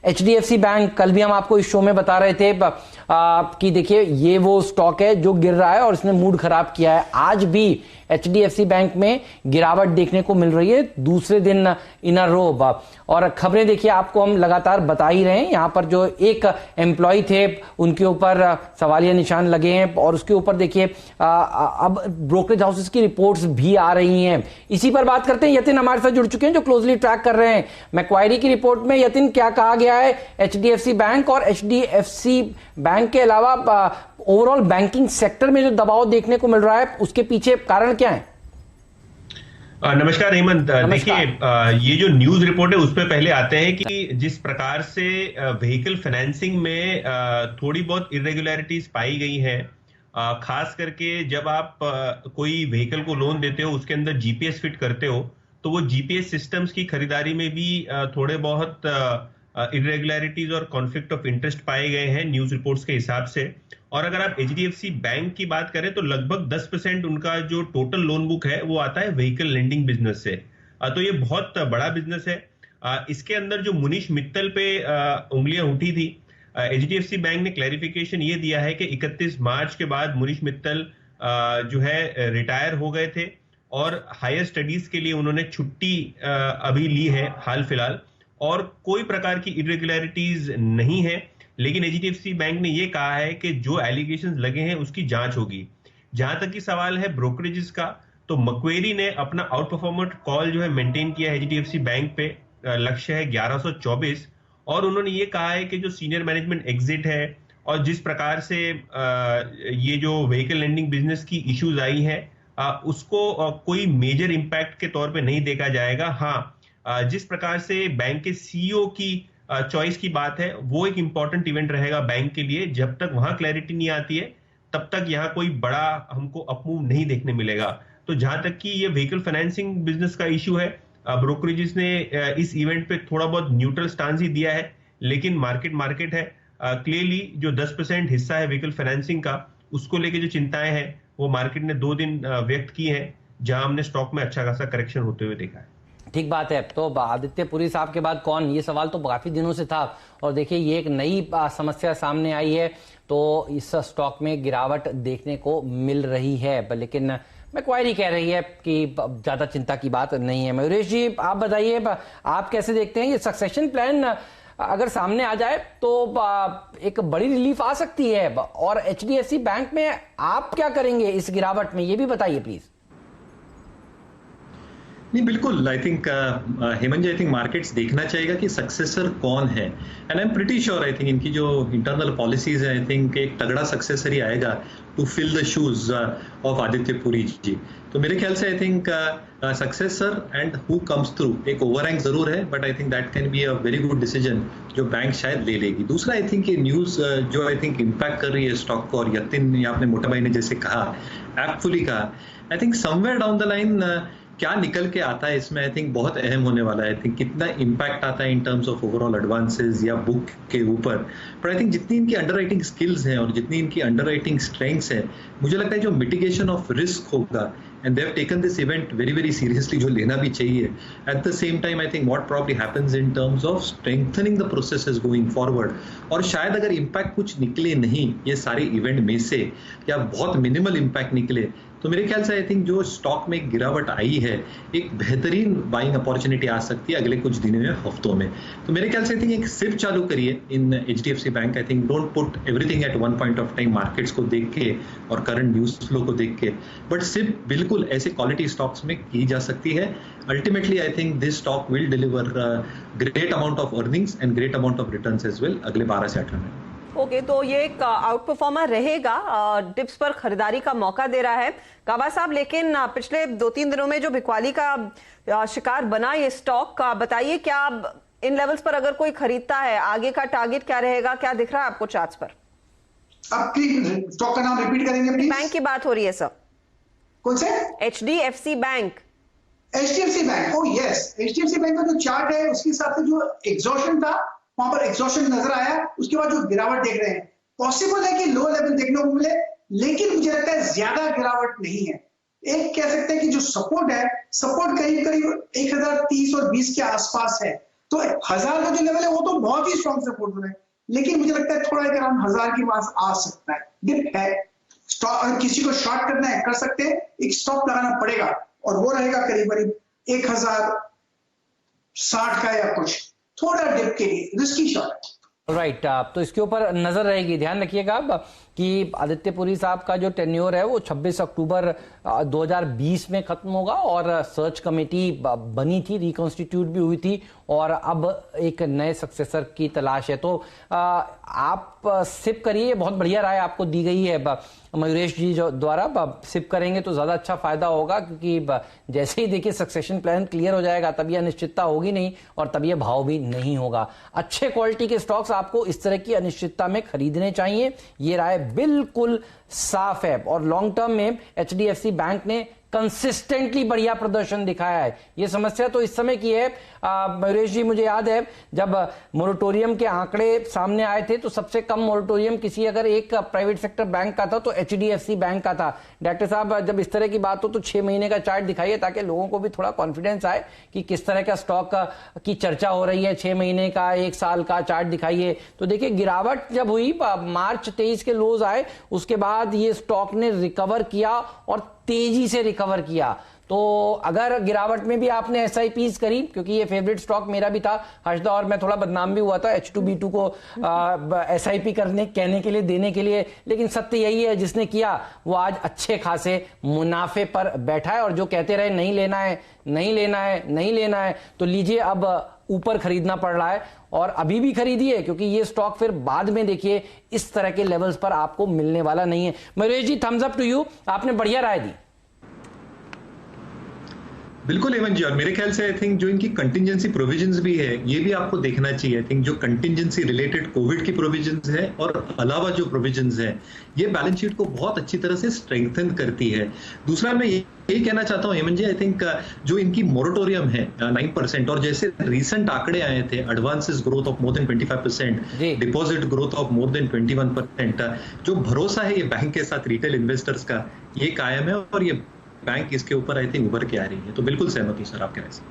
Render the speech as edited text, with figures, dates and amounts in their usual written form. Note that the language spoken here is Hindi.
HDFC बैंक, कल भी हम आपको इस शो में बता रहे थे कि देखिए ये वो स्टॉक है जो गिर रहा है और इसने मूड खराब किया है। आज भी HDFC बैंक में गिरावट देखने को मिल रही है दूसरे दिन इन अ रो। और खबरें देखिए आपको हम लगातार बता ही रहे हैं। यहाँ पर जो एक एम्प्लॉय थे उनके ऊपर सवालिया निशान लगे हैं और उसके ऊपर देखिए अब ब्रोकरेज हाउसेस की रिपोर्ट्स भी आ रही हैं। इसी पर बात करते हैं। यतिन हमारे साथ जुड़ चुके हैं जो क्लोजली ट्रैक कर रहे हैं मैक्वायरी की रिपोर्ट में। यतिन, क्या कहा गया है HDFC बैंक और HDFC बैंक के अलावा ओवरऑल बैंकिंग सेक्टर में जो दबाव देखने को मिल रहा है उसके पीछे कारण क्या है? नमस्कार हेमंत। देखिए, ये जो न्यूज रिपोर्ट है उस पर पहले आते हैं कि जिस प्रकार से व्हीकल फाइनेंसिंग में थोड़ी बहुत इरेगुलरिटीज पाई गई हैं, खास करके जब आप कोई व्हीकल को लोन देते हो उसके अंदर जीपीएस फिट करते हो तो वो जीपीएस सिस्टम्स की खरीदारी में भी थोड़े बहुत इरेगुलरिटीज और कॉन्फ्लिक्ट ऑफ इंटरेस्ट पाए गए हैं न्यूज रिपोर्ट्स के हिसाब से। और अगर आप HDFC बैंक की बात करें तो लगभग 10% उनका जो टोटल लोन बुक है वो आता है व्हीकल लेंडिंग बिजनेस से। तो ये बहुत बड़ा बिजनेस है। इसके अंदर जो मुनीश मित्तल पे उंगलियां उठी थी, HDFC बैंक ने क्लैरिफिकेशन ये दिया है कि 31 मार्च के बाद मुनीश मित्तल जो है रिटायर हो गए थे और हायर स्टडीज के लिए उन्होंने छुट्टी अभी ली है हाल फिलहाल, और कोई प्रकार की इरेगुलरिटीज नहीं है। लेकिन HDFC बैंक ने यह कहा है कि जो एलिगेशंस लगे हैं उसकी जांच होगी। जहां तक की सवाल है ब्रोकरेजेस का, तो मक्वेरी ने अपना आउट परफॉर्मर कॉल जो है मेंटेन किया है HDFC बैंक पे। लक्ष्य है 1124 और उन्होंने ये कहा है कि जो सीनियर मैनेजमेंट एग्जिट है और जिस प्रकार से ये जो व्हीकल लेंडिंग बिजनेस की इश्यूज आई है उसको कोई मेजर इंपैक्ट के तौर पे नहीं देखा जाएगा। हाँ, जिस प्रकार से बैंक के CEO की चॉइस की बात है वो एक इंपॉर्टेंट इवेंट रहेगा बैंक के लिए। जब तक वहां क्लैरिटी नहीं आती है तब तक यहाँ कोई बड़ा हमको अपमूव नहीं देखने मिलेगा। तो जहां तक कि ये व्हीकल फाइनेंसिंग बिजनेस का इश्यू है, ब्रोकरेजेस ने इस इवेंट पे थोड़ा बहुत न्यूट्रल स्टांस ही दिया है, लेकिन मार्केट है। क्लियरली जो 10% हिस्सा है व्हीकल फाइनेंसिंग का, उसको लेके जो चिंताएं हैं वो मार्केट ने 2 दिन व्यक्त की है, जहां हमने स्टॉक में अच्छा खासा करेक्शन होते हुए देखा है। ठीक बात है। तो आदित्य पुरी साहब के बाद कौन, ये सवाल तो काफी दिनों से था और देखिए ये एक नई समस्या सामने आई है तो इस स्टॉक में गिरावट देखने को मिल रही है। लेकिन मैक्वायरी कह रही है कि ज्यादा चिंता की बात नहीं है। मयूरेश जी, आप बताइए, आप कैसे देखते हैं ये सक्सेशन प्लान अगर सामने आ जाए तो एक बड़ी रिलीफ आ सकती है, और HDFC बैंक में आप क्या करेंगे इस गिरावट में, ये भी बताइए प्लीज। नहीं, बिल्कुल। I think Hemant ji, I think markets देखना चाहेगा कि सक्सेसर कौन है, and I am pretty sure I think इनकी जो इंटरनल पॉलिसीज है, आई थिंक एक तगड़ा सक्सेसर ही आएगा to fill the shoes of Aditya Puri ji. तो मेरे ख्याल से I think successor and who comes through एक ओवरहैंग जरूर है, but I think that can be a very good decision जो बैंक शायद ले लेगी। दूसरा, आई थिंक ये न्यूज जो आई थिंक इम्पैक्ट कर रही है स्टॉक को, और यतिन या आपने मोटा भाई ने जैसे कहा, एप्टफुली कहा, I think somewhere down the line क्या निकल के आता है इसमें आई थिंक बहुत अहम होने वाला है। आई थिंक कितना इंपैक्ट आता है in terms of overall advances या बुक के ऊपर, पर आई थिंक जितनी इनकी अंडरराइटिंग स्किल्स हैं और जितनी इनकी अंडरराइटिंग स्ट्रेंथ्स हैं, मुझे लगता है जो मिटिगेशन ऑफ रिस्क होगा, and they have taken this event very seriously, जो लेना भी चाहिए। At the same time, I think what probably happens in terms of strengthening the processes going forward, और शायद अगर इम्पैक्ट कुछ निकले नहीं ये सारे इवेंट में से, या बहुत मिनिमल इम्पैक्ट निकले, तो मेरे ख्याल से आई थिंक जो स्टॉक में गिरावट आई है एक बेहतरीन बाइंग अपॉर्चुनिटी आ सकती है अगले कुछ दिनों में, हफ्तों में। तो मेरे ख्याल से आई थिंक एक सिप चालू करिए इन HDFC bank. I think don't put everything at one point of time, markets को देख के और करंट न्यूज फ्लो को देख के, बट सिप बिल्कुल ऐसे क्वालिटी स्टॉक्स में की जा सकती है। Ultimately I think this stock will deliver great amount of earnings and great amount of returns as well अगले 12 से 18 महीने। ओके, तो ये एक आउट परफॉर्मर रहेगा, डिप्स पर खरीदारी का मौका दे रहा है काबा साहब। लेकिन पिछले 2-3 दिनों में जो बिकवाली का शिकार बना ये स्टॉक, बताइए क्या इन लेवल्स पर अगर कोई खरीदता है आगे का टारगेट क्या रहेगा, क्या दिख रहा है आपको चार्ट्स पर? आप स्टॉक का नाम रिपीट करेंगे प्लीज? बैंक की बात हो रही है सर। कौन से? HDFC bank. HDFC bank, oh yes. HDFC bank का जो चार्ट है उसके हिसाब से जो एग्जॉशन था वहां पर एग्जॉशन नजर आया, उसके बाद जो गिरावट देख रहे हैं, पॉसिबल है कि लो लेवल देखने को मिले, लेकिन मुझे लगता है ज्यादा गिरावट नहीं है। एक कह सकते हैं कि जो सपोर्ट है, सपोर्ट करीब 1030 और 20 के आसपास है। तो 1000 का जो लेवल है वो तो बहुत ही स्ट्रॉन्ग सपोर्ट है, लेकिन मुझे लगता है थोड़ा एक अराउंड 1000 के पास आ सकता है, डिप है। स्टॉक अगर किसी को शॉर्ट करना है कर सकते हैं, एक स्टॉप लगाना पड़ेगा और वो रहेगा करीब करीब 1060 का या कुछ, थोड़ा डिप के लिए रिस्की शॉट है। राइट तो इसके ऊपर नजर रहेगी। ध्यान रखिएगा कि आदित्य पुरी साहब का जो टेन्योर है वो 26 अक्टूबर 2020 में खत्म होगा और सर्च कमेटी बनी थी, रिकॉन्स्टिट्यूट भी हुई थी और अब एक नए सक्सेसर की तलाश है। तो आप सिप करिए, बहुत बढ़िया राय आपको दी गई है मयूरेश जी जो द्वारा। सिप करेंगे तो ज्यादा अच्छा फायदा होगा, क्योंकि जैसे ही देखिए सक्सेशन प्लान क्लियर हो जाएगा तब यह अनिश्चितता होगी नहीं और तब यह भाव भी नहीं होगा। अच्छे क्वालिटी के स्टॉक्स आपको इस तरह की अनिश्चितता में खरीदने चाहिए, ये राय बिल्कुल साफ है। और लॉन्ग टर्म में एचडीएफसी बैंक ने कंसिस्टेंटली बढ़िया प्रदर्शन दिखाया है। ये समस्या तो इस समय की है मयूरेश जी, मुझे याद है जब मोरेटोरियम के आंकड़े सामने आए थे तो सबसे कम मोरेटोरियम किसी अगर एक प्राइवेट सेक्टर बैंक का था तो एचडीएफसी बैंक का था। डायरेक्टर साहब जब इस तरह की बात हो तो 6 महीने का चार्ट दिखाइए ताकि लोगों को भी थोड़ा कॉन्फिडेंस आए कि किस तरह का स्टॉक की चर्चा हो रही है। 6 महीने का, 1 साल का चार्ट दिखाइए। तो देखिए गिरावट जब हुई मार्च 23 के लोज आए, उसके बाद ये स्टॉक ने रिकवर किया और तेजी से रिकवर किया। तो अगर गिरावट में भी आपने एसआईपीज करी, क्योंकि ये फेवरेट स्टॉक मेरा भी था हर्षदा, और मैं थोड़ा बदनाम भी हुआ था H2B2 को एसआईपी करने कहने के लिए, देने के लिए, लेकिन सत्य यही है जिसने किया वो आज अच्छे खासे मुनाफे पर बैठा है। और जो कहते रहे नहीं लेना है, नहीं लेना है, नहीं लेना है, तो लीजिए अब ऊपर खरीदना पड़ रहा है और अभी भी खरीदिए, क्योंकि ये स्टॉक फिर बाद में देखिए इस तरह के लेवल्स पर आपको मिलने वाला नहीं है। मयूरेश जी, थम्स अप टू यू, आपने बढ़िया राय दी। बिल्कुल हेमंत जी, और मेरे ख्याल से आई थिंक जो इनकी कंटिजेंसी प्रोविजंस भी है ये भी आपको देखना चाहिए। आई थिंक जो कंटिजेंसी रिलेटेड कोविड की प्रोविजंस है और अलावा जो प्रोविजंस है ये बैलेंस शीट को बहुत अच्छी तरह से स्ट्रेंथन करती है। दूसरा मैं यही कहना चाहता हूँ हेमंत जी, आई थिंक जो इनकी मोरेटोरियम है 9% और जैसे रिसेंट आंकड़े आए थे, advances growth of more than 25%, deposit growth of more than 21%, जो भरोसा है ये बैंक के साथ रिटेल इन्वेस्टर्स का ये कायम है और ये बैंक इसके ऊपर आई थिंक उभर के आ रही है। तो बिल्कुल सहमत हूं सर आपके राय से।